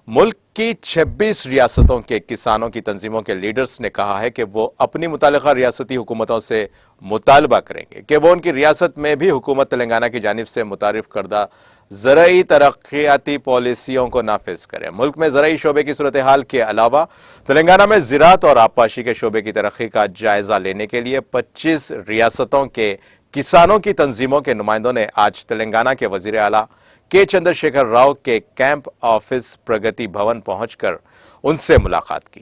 ملک کی 26 ریاستوں کے کسانوں کی تنظیموں کے لیڈرز نے کہا ہے کہ وہ اپنی متعلقہ ریاستی حکومتوں سے مطالبہ کریں گے کہ وہ ان کی ریاست میں بھی حکومت تلنگانہ کی جانب سے متعارف کردہ زرعی ترقیاتی پالیسیوں کو نافذ کریں۔ ملک میں زرعی شعبے کی صورتحال کے علاوہ تلنگانہ میں زراعت اور آبپاشی کے شعبے کی ترقی کا جائزہ لینے کے لیے 25 ریاستوں کے کسانوں کی تنظیموں کے نمائندوں نے آج تلنگانہ کے وزیر اعلیٰ کے چندر شیکھر راؤ کے کیمپ آفس پرگتی بھون پہنچ کر ان سے ملاقات کی۔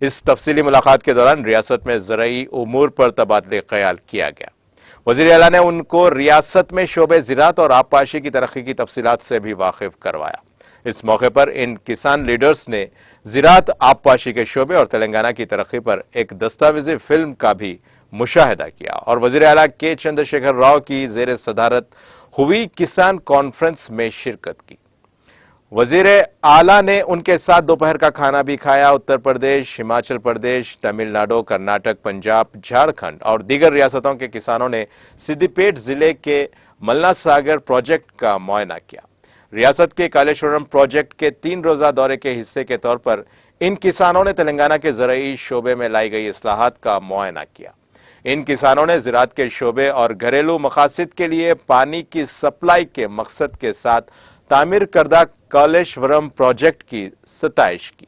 اس تفصیلی ملاقات کے دوران ریاست میں زرعی امور پر تبادلہ خیال کیا گیا۔ وزیر اعلیٰ نے ان کو ریاست میں شعبہ زراعت اور آبپاشی کی ترقی کی تفصیلات سے بھی واقف کروایا۔ اس موقع پر ان کسان لیڈرز نے زراعت، آبپاشی کے شعبے اور تلنگانہ کی ترقی پر ایک دستاویزی فلم کا بھی مشاہدہ کیا اور وزیر اعلیٰ کے چندر شیکھر راؤ کی زیر صدارت ہوئی کسان کانفرنس میں شرکت کی۔ وزیر اعلیٰ نے ان کے ساتھ دوپہر کا کھانا بھی کھایا۔ اتر پردیش، ہماچل پردیش، تمل ناڈو، کرناٹک، پنجاب، جھارکھنڈ اور دیگر ریاستوں کے کسانوں نے سدی پیٹ ضلع کے ملنا ساگر پروجیکٹ کا معائنہ کیا۔ ریاست کے کالیشورم پروجیکٹ کے 3 روزہ دورے کے حصے کے طور پر ان کسانوں نے تلنگانہ کے زرعی شعبے میں لائی گئی اصلاحات کا معائنہ کیا۔ ان کسانوں نے زراعت کے شعبے اور گھریلو مقاصد کے لیے پانی کی سپلائی کے مقصد کے ساتھ تعمیر کردہ کالیشورم پروجیکٹ کی ستائش کی۔